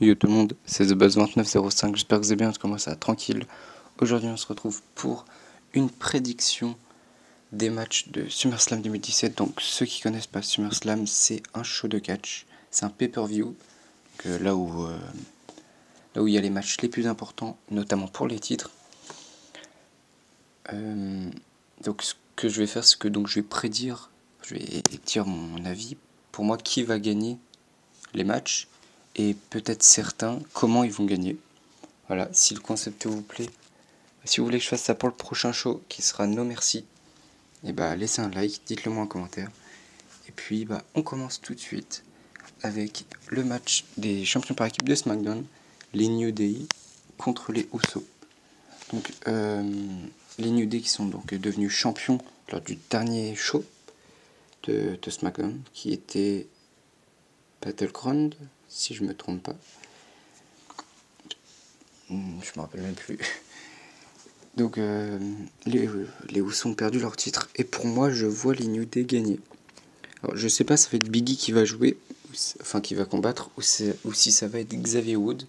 Yo tout le monde, c'est TheBuzz2905, j'espère que vous allez bien, comment ça va tranquille. Aujourd'hui on se retrouve pour une prédiction des matchs de SummerSlam 2017. Donc ceux qui connaissent pas SummerSlam, c'est un show de catch, c'est un pay-per-view, là où il y a les matchs les plus importants, notamment pour les titres. Donc ce que je vais faire, c'est que je vais prédire, je vais dire mon avis, pour moi qui va gagner les matchs, et peut-être certains, comment ils vont gagner. Voilà, si le concept vous plaît, si vous voulez que je fasse ça pour le prochain show qui sera No Merci, et laissez un like, dites-le moi en commentaire. Et puis on commence tout de suite avec le match des champions par équipe de SmackDown, les New Day contre les Usos. Donc les New Day qui sont donc devenus champions lors du dernier show de SmackDown, qui était Battleground, si je me trompe pas. Je me rappelle même plus. Donc les Usos ont perdu leur titre, et pour moi je vois les New Day gagner. Alors je sais pas, ça va être Biggie qui va jouer, enfin qui va combattre, ou si ça va être Xavier Wood.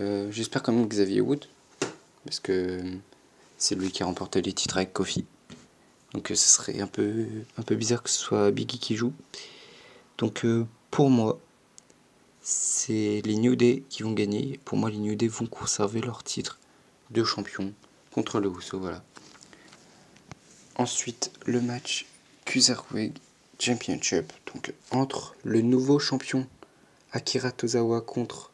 J'espère quand même Xavier Wood, parce que c'est lui qui a remporté les titres avec Kofi. Donc ce serait un peu bizarre que ce soit Biggie qui joue. Donc pour moi, c'est les New Day qui vont gagner. Pour moi, les New Day vont conserver leur titre de champion contre le Uso, voilà. Ensuite, le match Cruiserweight Championship, donc entre le nouveau champion Akira Tozawa contre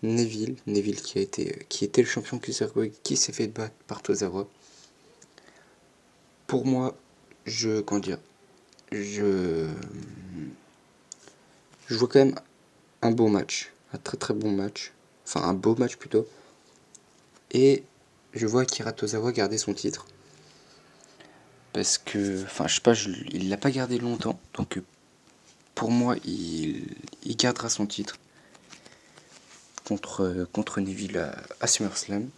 Neville qui était le champion Cruiserweight, qui s'est fait battre par Tozawa. Pour moi, je vois quand même un beau match, un très très bon match, enfin un beau match plutôt, et je vois Akira Tozawa garder son titre. Parce que, enfin, je sais pas, il l'a pas gardé longtemps, donc pour moi, il gardera son titre contre Neville à SummerSlam.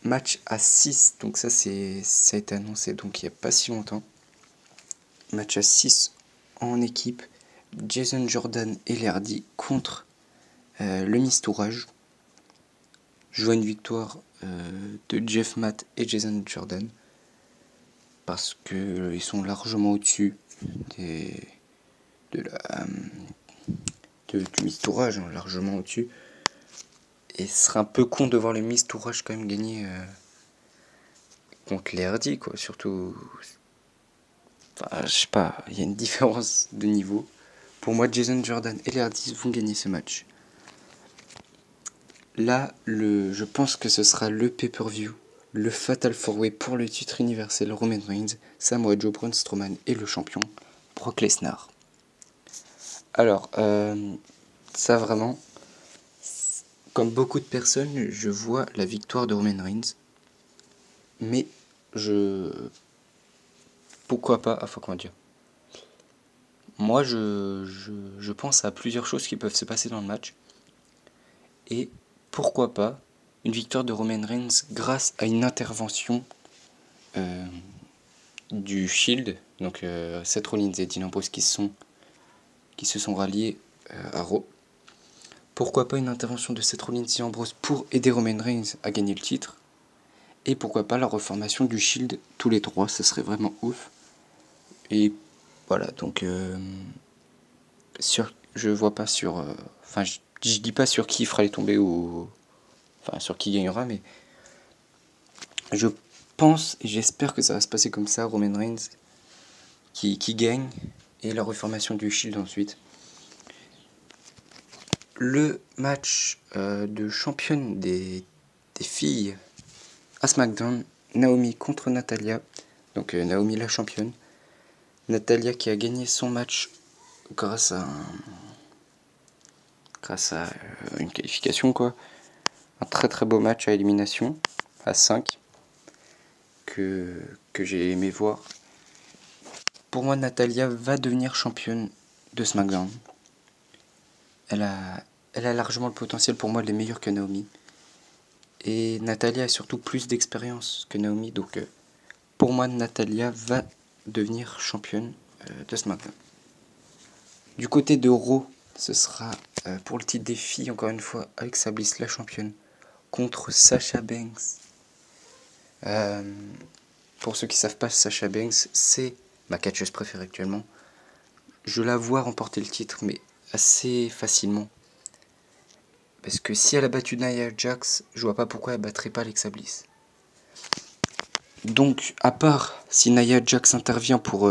Match à 6, donc ça a été annoncé donc il n'y a pas si longtemps. Match à 6 en équipe, Jason Jordan et Lerdy contre le Mistourage. Je vois une victoire de Jeff Matt et Jason Jordan, parce que ils sont largement au-dessus du Mistourage, hein, largement au-dessus. Et ce serait un peu con de voir le Mistourage quand même gagner contre les Hardy, quoi. Surtout, enfin, je sais pas, il y a une différence de niveau. Pour moi, Jason Jordan et les Hardy vont gagner ce match. Là, je pense que ce sera le pay-per-view, le Fatal 4-Way pour le titre universel. Roman Reigns, Samoa Joe, Braun Strowman et le champion Brock Lesnar. Alors, ça vraiment, comme beaucoup de personnes, je vois la victoire de Roman Reigns. Mais pourquoi pas, enfin comment dire. Moi, je pense à plusieurs choses qui peuvent se passer dans le match. Et pourquoi pas une victoire de Roman Reigns grâce à une intervention du Shield, donc Seth Rollins et Dean Ambrose qui se sont ralliés à Raw. Pourquoi pas une intervention de Seth Rollins et Ambrose pour aider Roman Reigns à gagner le titre. Et pourquoi pas la reformation du Shield tous les trois, ça serait vraiment ouf. Et voilà, donc je vois pas sur... Enfin, je dis pas sur qui fera les tomber ou... Enfin, sur qui gagnera, mais... Je pense et j'espère que ça va se passer comme ça, Roman Reigns qui gagne, et la reformation du Shield ensuite. Le match de championne des filles à SmackDown, Naomi contre Natalya. Donc Naomi la championne. Natalya qui a gagné son match grâce à une qualification, quoi. Un très très beau match à élimination, à 5, que j'ai aimé voir. Pour moi, Natalya va devenir championne de SmackDown. Elle a largement le potentiel, pour moi elle est meilleure que Naomi. Et Natalya a surtout plus d'expérience que Naomi, donc pour moi Natalya va devenir championne de SmackDown. Du côté de Raw, ce sera pour le titre des filles, encore une fois, Alexa Bliss, la championne, contre Sasha Banks. Pour ceux qui ne savent pas, Sasha Banks, c'est ma catcheuse préférée actuellement. Je la vois remporter le titre, mais assez facilement. Parce que si elle a battu Nia Jax, je vois pas pourquoi elle battrait pas Alexa Bliss. Donc, à part si Nia Jax intervient pour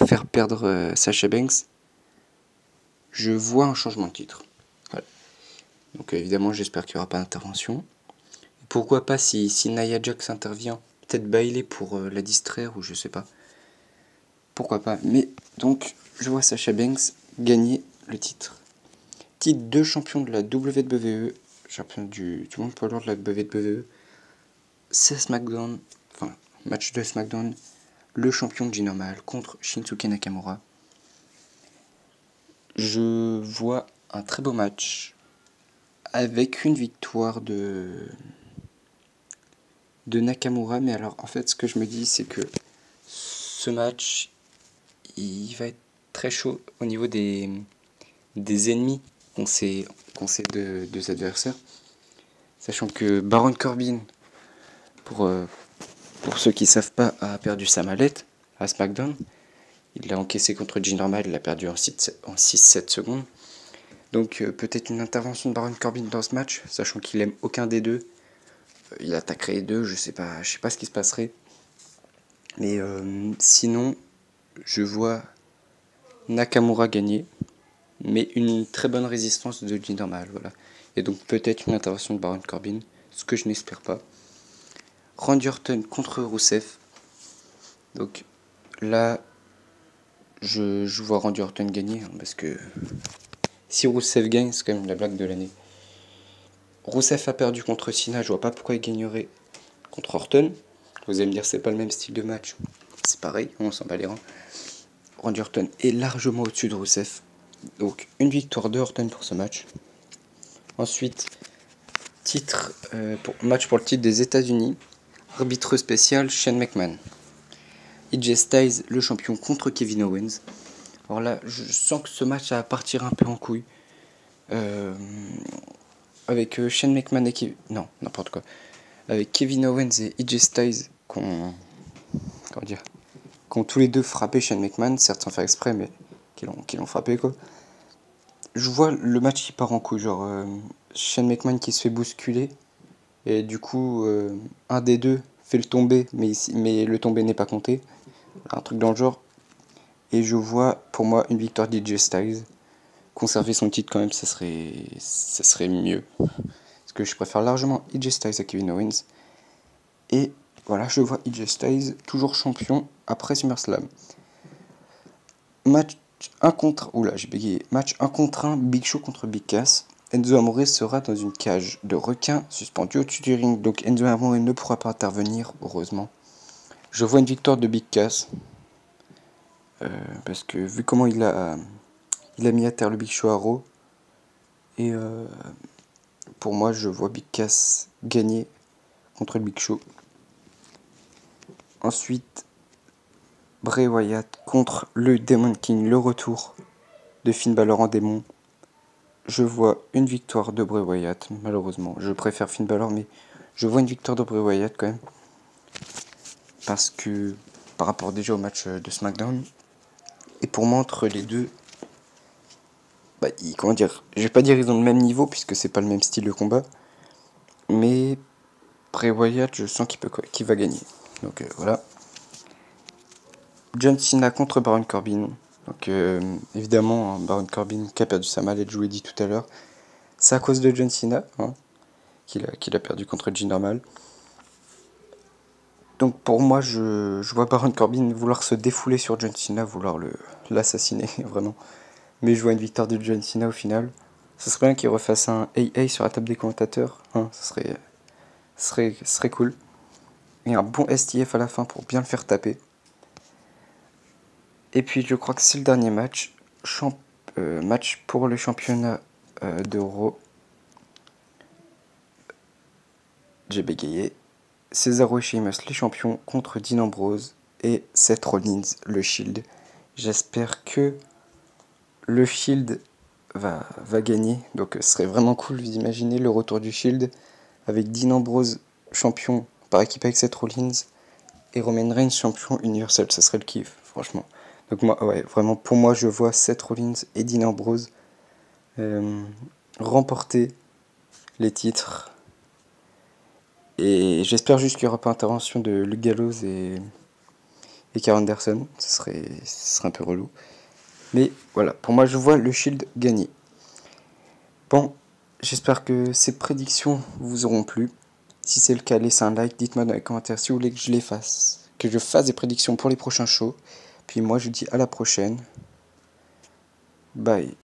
faire perdre Sasha Banks, je vois un changement de titre. Voilà. Donc évidemment, j'espère qu'il n'y aura pas d'intervention. Pourquoi pas si Nia Jax intervient, peut-être Bayley pour la distraire ou je sais pas. Pourquoi pas. Mais donc, je vois Sasha Banks gagner le titre. Titre de champion de la WWE, champion du monde poids lourd de la WWE. C'est SmackDown, enfin, match de SmackDown. Le champion de G-Normal contre Shinsuke Nakamura. Je vois un très beau match avec une victoire de Nakamura. Mais alors, en fait, ce que je me dis, c'est que ce match, il va être très chaud au niveau des ennemis qu'on sait de ses adversaires. Sachant que Baron Corbin, pour ceux qui ne savent pas, a perdu sa mallette à SmackDown. Il l'a encaissé contre G-Normal, il l'a perdu en 6-7 secondes. Donc peut-être une intervention de Baron Corbin dans ce match, sachant qu'il aime aucun des deux. Il attaquerait les deux, je sais pas ce qui se passerait. Mais sinon, je vois Nakamura gagner, mais une très bonne résistance de G-Normal, voilà. Et donc peut-être une intervention de Baron Corbin, ce que je n'espère pas. Randy Orton contre Rusev. Donc là, je vois Randy Orton gagner, hein, parce que si Rusev gagne, c'est quand même la blague de l'année. Rusev a perdu contre Cena, je vois pas pourquoi il gagnerait contre Orton. Vous allez me dire, c'est pas le même style de match. C'est pareil, on s'en bat les reins. Randy Orton est largement au-dessus de Rusev. Donc une victoire de Orton pour ce match. Ensuite, match pour le titre des États-Unis. Arbitre spécial, Shane McMahon. AJ Styles, le champion, contre Kevin Owens. Alors là, je sens que ce match va partir un peu en couille. Avec Shane McMahon et Kevin... Non, n'importe quoi. Avec Kevin Owens et AJ Styles qui ont tous les deux frappé Shane McMahon, certes sans faire exprès, mais qui l'ont frappé, quoi. Je vois le match qui part en couille, genre Shane McMahon qui se fait bousculer, et du coup, un des deux fait le tomber, mais le tomber n'est pas compté. Un truc dans le genre. Et je vois, pour moi, une victoire d'AJ Styles. Conserver son titre quand même, ça serait mieux. Parce que je préfère largement AJ Styles à Kevin Owens. Et voilà, je vois AJ Styles toujours champion après SummerSlam. Match 1 contre... Oula, j'ai bégayé. Match 1 contre 1, Big Show contre Big Cass. Enzo Amore sera dans une cage de requin suspendue au-dessus du ring. Donc Enzo Amore ne pourra pas intervenir, heureusement. Je vois une victoire de Big Cass. Parce que vu comment il a mis à terre le Big Show à Raw. Et pour moi, je vois Big Cass gagner contre le Big Show. Ensuite, Bray Wyatt contre le Demon King, le retour de Finn Balor en démon. Je vois une victoire de Bray Wyatt, malheureusement. Je préfère Finn Balor, mais je vois une victoire de Bray Wyatt quand même. Parce que, par rapport déjà au match de SmackDown, et pour moi, entre les deux, comment dire, je vais pas dire qu'ils ont le même niveau, puisque c'est pas le même style de combat. Mais Bray Wyatt, je sens qu'il va gagner. Donc voilà. John Cena contre Baron Corbin. Donc évidemment, Baron Corbin qui a perdu sa mallette, je vous l'ai dit tout à l'heure. C'est à cause de John Cena qu'il a perdu contre G-Normal. Donc pour moi, je vois Baron Corbin vouloir se défouler sur John Cena, vouloir l'assassiner, vraiment. Mais je vois une victoire de John Cena au final. Ce serait bien qu'il refasse un AA sur la table des commentateurs. Hein, ce serait cool. Et un bon STF à la fin pour bien le faire taper. Et puis je crois que c'est le dernier match. Match pour le championnat d'Euro. J'ai bégayé. Cesaro et Sheamus les champions contre Dean Ambrose et Seth Rollins le Shield. J'espère que le Shield va gagner. Donc ce serait vraiment cool, vous imaginez le retour du Shield avec Dean Ambrose champion par équipe avec Seth Rollins et Roman Reigns champion universel. Ça serait le kiff, franchement. Donc moi, ouais, vraiment pour moi, je vois Seth Rollins et Dean Ambrose remporter les titres. Et j'espère juste qu'il n'y aura pas intervention de Luke Gallows et Karl Anderson. Ce serait un peu relou. Mais voilà, pour moi, je vois le Shield gagner. Bon, j'espère que ces prédictions vous auront plu. Si c'est le cas, laissez un like, dites-moi dans les commentaires si vous voulez que je les fasse. Que je fasse des prédictions pour les prochains shows. Puis moi, je vous dis à la prochaine. Bye.